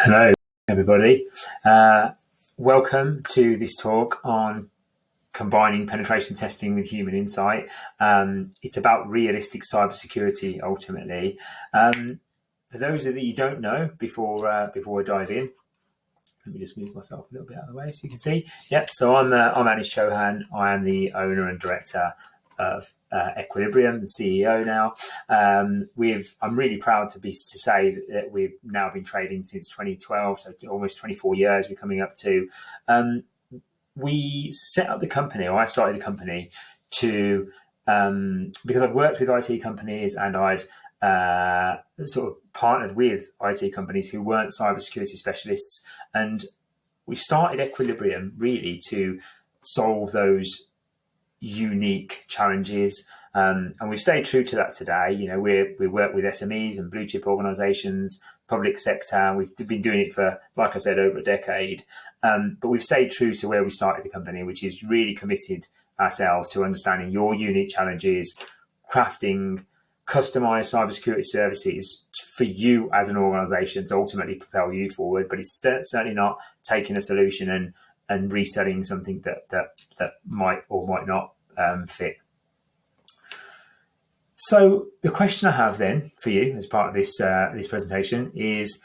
Hello, everybody. Welcome to this talk on combining penetration testing with human insight. It's about realistic cybersecurity, ultimately. For those of you who don't know, before I dive in, let me just move myself a little bit out of the way so you can see. Yep. So I'm Anish Chauhan. I am the owner and director of Equilibrium, the CEO now. I'm really proud to say that we've now been trading since 2012, so almost 24 years we're coming up to. We set up the company, or I started the company to because I've worked with IT companies and I'd sort of partnered with IT companies who weren't cybersecurity specialists, and we started Equilibrium really to solve those unique challenges, and we've stayed true to that today. You know, we work with SMEs and blue chip organizations, public sector. We've been doing it for, like I said, over a decade, but we've stayed true to where we started the company, which is really committed ourselves to understanding your unique challenges, crafting customized cybersecurity services for you as an organization to ultimately propel you forward. But it's certainly not taking a solution and reselling something that might or might not fit. So the question I have then for you as part of this presentation is,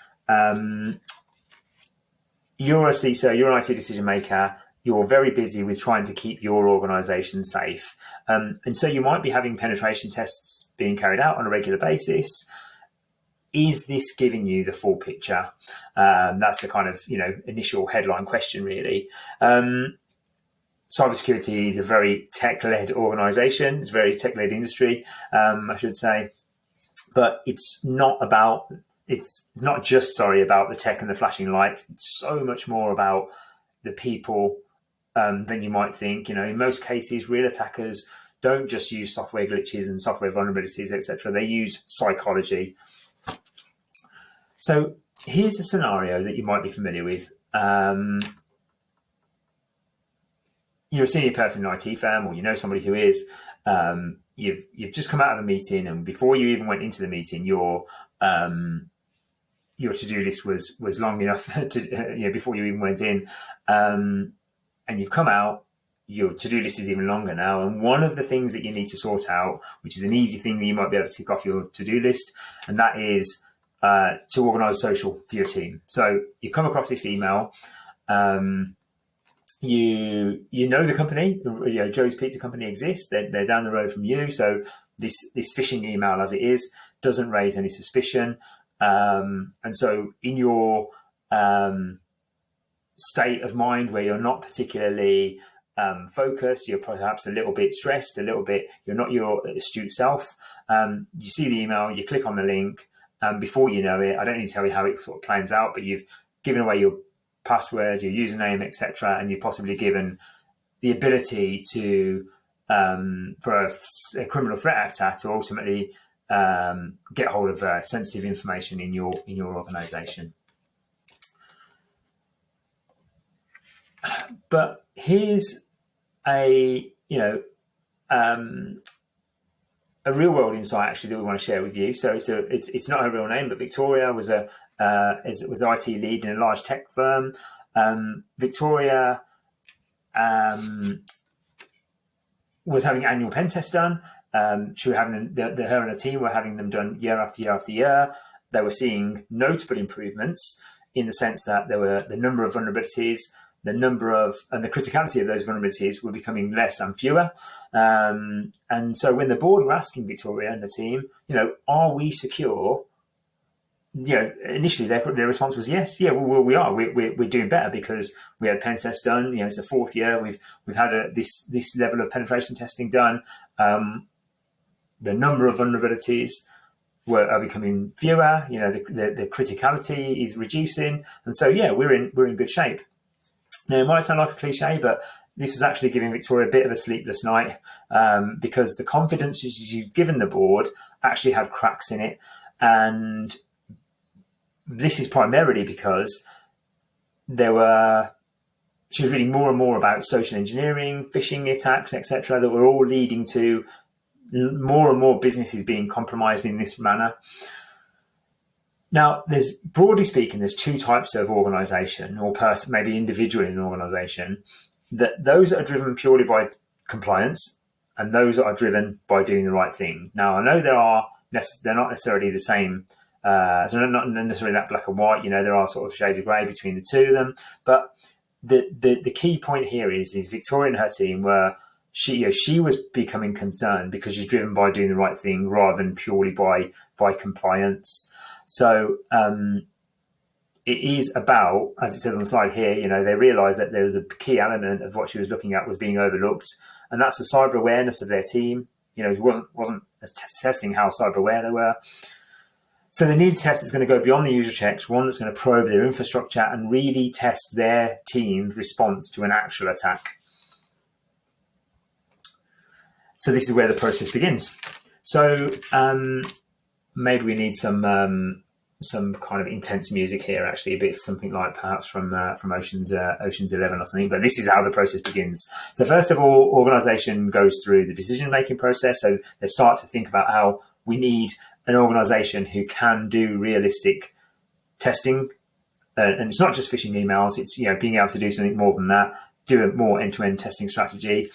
you're a CISO, you're an IT decision maker, you're very busy with trying to keep your organization safe. And so you might be having penetration tests being carried out on a regular basis. Is this giving you the full picture? That's the kind of, initial headline question, really. Cybersecurity is a very tech-led organization. It's a very tech-led industry, I should say. But it's not just about the tech and the flashing lights. It's so much more about the people than you might think. In most cases, real attackers don't just use software glitches and software vulnerabilities, etc. They use psychology. So here's a scenario that you might be familiar with. You're a senior person in an IT firm, or you know somebody who is. You've just come out of a meeting, and before you even went into the meeting, your to-do list was long enough to before you even went in, and you've come out. Your to-do list is even longer now, and one of the things that you need to sort out, which is an easy thing that you might be able to tick off your to-do list, and that is to organise social for your team. So you come across this email. You know the company, Joe's Pizza Company exists. They're down the road from you. So this phishing email, as it is, doesn't raise any suspicion. And so in your state of mind where you're not particularly focused, you're perhaps a little bit stressed, you're not your astute self. You see the email, you click on the link. Before you know it, I don't need to tell you how it sort of plans out, but you've given away your password, your username, etc., and you're possibly given the ability to for a criminal threat actor to ultimately get hold of sensitive information in your organization. But here's a real world insight actually that we want to share with you. So it's not her real name, but Victoria was was IT lead in a large tech firm. Victoria was having annual pen tests done. She was having her and her team were having them done year after year after year. They were seeing notable improvements in the sense that there were the number of vulnerabilities, and the criticality of those vulnerabilities were becoming less and fewer. And so when the board were asking Victoria and the team, are we secure? Initially their response was yes. Yeah, well, we are. We're doing better because we had pen tests done. It's the fourth year we've had this level of penetration testing done. The number of vulnerabilities are becoming fewer. The criticality is reducing, and so we're in good shape. Now, it might sound like a cliche, but this was actually giving Victoria a bit of a sleepless night because the confidence she's given the board actually had cracks in it. And this is primarily because she was reading more and more about social engineering, phishing attacks, etc., that were all leading to more and more businesses being compromised in this manner. Now, broadly speaking, there's two types of organisation or person, maybe individual in an organisation. Those that are driven purely by compliance and those that are driven by doing the right thing. Now, I know they're not necessarily the same. So they're not necessarily that black and white. There are sort of shades of grey between the two of them. But the key point here is Victoria and her team were she was becoming concerned because she's driven by doing the right thing rather than purely by compliance. So it is about, as it says on the slide here, they realised that there was a key element of what she was looking at was being overlooked, and that's the cyber awareness of their team. It wasn't testing how cyber aware they were. So the needs test is going to go beyond the user checks, one that's going to probe their infrastructure and really test their team's response to an actual attack. So this is where the process begins. So maybe we need some kind of intense music here, actually, a bit something like perhaps from Ocean's 11 or something. But this is how the process begins. So first of all, organisation goes through the decision-making process. So they start to think about how we need an organisation who can do realistic testing, and it's not just phishing emails. It's being able to do something more than that, do a more end-to-end testing strategy.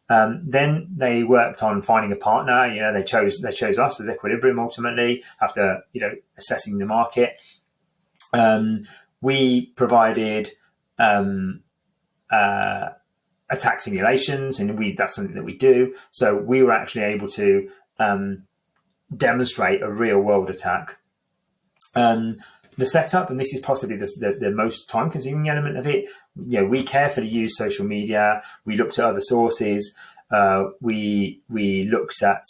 Then they worked on finding a partner. They chose us as Equilibrium ultimately after assessing the market. We provided attack simulations, and that's something that we do. So we were actually able to demonstrate a real world attack. The setup, and this is possibly the most time consuming element of it, we carefully use social media. We looked at other sources. We looked at,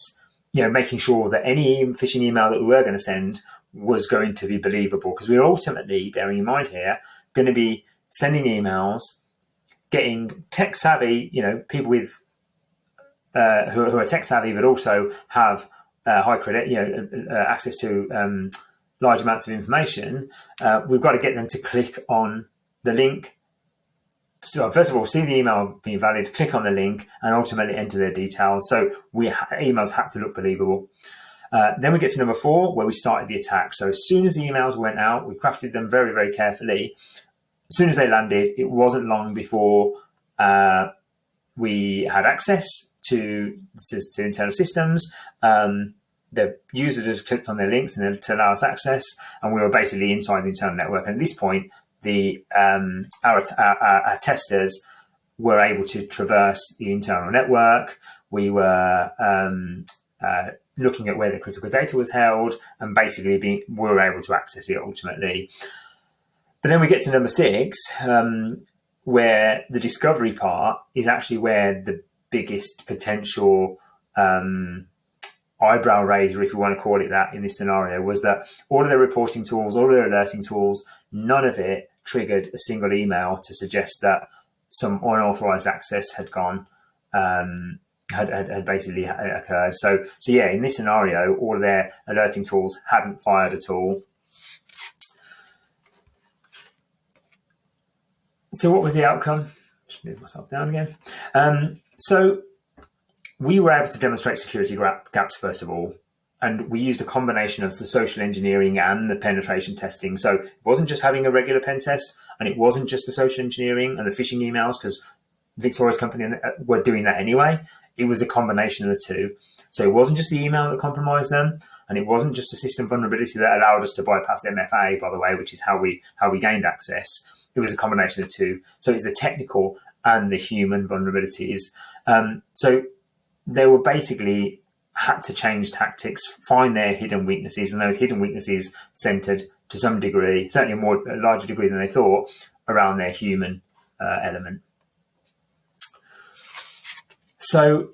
making sure that any phishing email that we were going to send was going to be believable, because we're ultimately, bearing in mind here, going to be sending emails, getting tech savvy, people with who are tech savvy, but also have high credit, access to large amounts of information. We've got to get them to click on the link. So first of all, see the email being valid, click on the link, and ultimately enter their details. So emails had to look believable. Then we get to number 4, where we started the attack. So as soon as the emails went out, we crafted them very, very carefully. As soon as they landed, it wasn't long before we had access to internal systems. The users had clicked on their links and to allow us access, and we were basically inside the internal network. And at this point, our testers were able to traverse the internal network. We were looking at where the critical data was held, and basically we were able to access it ultimately. But then we get to number 6, where the discovery part is actually where the biggest potential eyebrow raiser, if you want to call it that, in this scenario, was that all of their reporting tools, all of their alerting tools, none of it triggered a single email to suggest that some unauthorized access had gone, had basically occurred. So yeah, in this scenario, all of their alerting tools hadn't fired at all. So what was the outcome? Just move myself down again. So we were able to demonstrate security gaps, first of all, and we used a combination of the social engineering and the penetration testing. So it wasn't just having a regular pen test, and it wasn't just the social engineering and the phishing emails, because Victoria's company were doing that anyway. It was a combination of the two. So it wasn't just the email that compromised them, and it wasn't just a system vulnerability that allowed us to bypass MFA, by the way, which is how we gained access. It was a combination of the two. So it's the technical and the human vulnerabilities. So they were basically had to change tactics, find their hidden weaknesses, and those hidden weaknesses centered to some degree, certainly a larger degree than they thought, around their human element. So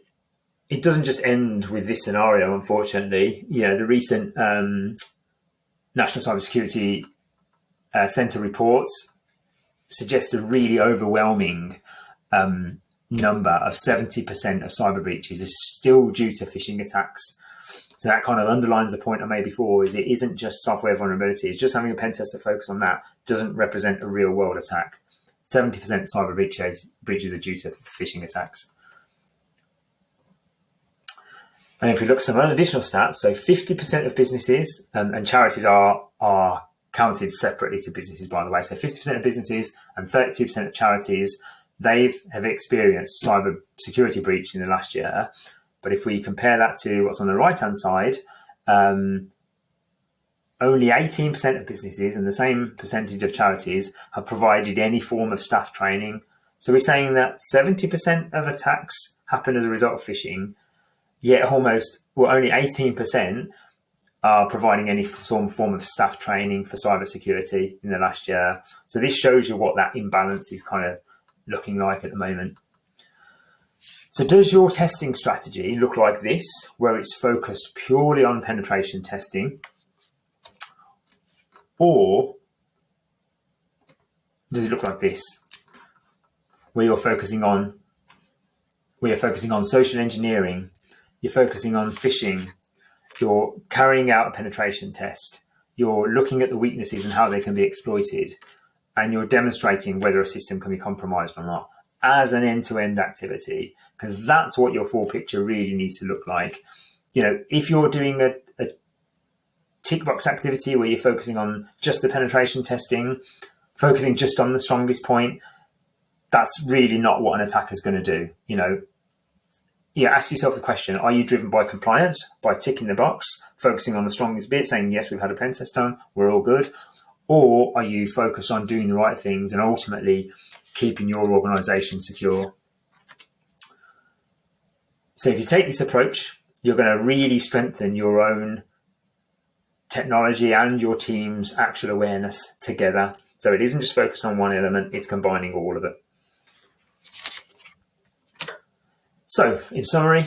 it doesn't just end with this scenario, unfortunately. The recent National Cybersecurity Centre reports suggest a really overwhelming number of 70% of cyber breaches is still due to phishing attacks. So that kind of underlines the point I made before, is it isn't just software vulnerability. It's just having a pen test that focus on that doesn't represent a real world attack. 70% of cyber breaches are due to phishing attacks. And if we look at some additional stats, so 50% of businesses, and charities are counted separately to businesses, by the way. So 50% of businesses and 32% of charities, they have experienced cyber security breach in the last year. But if we compare that to what's on the right-hand side, only 18% of businesses and the same percentage of charities have provided any form of staff training. So we're saying that 70% of attacks happen as a result of phishing, yet only 18% are providing any some form of staff training for cybersecurity in the last year. So this shows you what that imbalance is kind of looking like at the moment. So does your testing strategy look like this, where it's focused purely on penetration testing? Or does it look like this, where you're focusing on social engineering, you're focusing on phishing, you're carrying out a penetration test, you're looking at the weaknesses and how they can be exploited, and you're demonstrating whether a system can be compromised or not as an end-to-end activity, because that's what your full picture really needs to look like. If you're doing a tick box activity where you're focusing on just the penetration testing, focusing just on the strongest point, that's really not what an attacker's going to do. Ask yourself the question, are you driven by compliance, by ticking the box, focusing on the strongest bit, saying, yes, we've had a pen test done, we're all good? Or are you focused on doing the right things and ultimately keeping your organization secure? So if you take this approach, you're going to really strengthen your own technology and your team's actual awareness together. So it isn't just focused on one element, it's combining all of it. So in summary,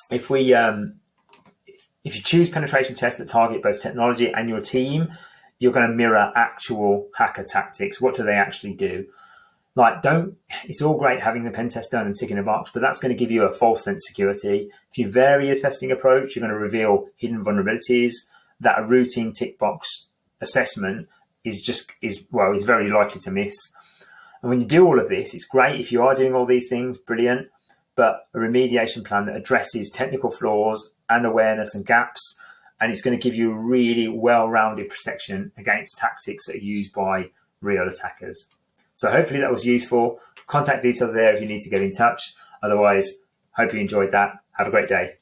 if you choose penetration tests that target both technology and your team, you're going to mirror actual hacker tactics. What do they actually do? It's all great having the pen test done and ticking a box, but that's going to give you a false sense of security. If you vary your testing approach, you're going to reveal hidden vulnerabilities that a routine tick box assessment is very likely to miss. And when you do all of this, it's great. If you are doing all these things, brilliant. But a remediation plan that addresses technical flaws and awareness and gaps, and it's going to give you a really well-rounded protection against tactics that are used by real attackers. So hopefully that was useful. Contact details there if you need to get in touch. Otherwise, hope you enjoyed that. Have a great day.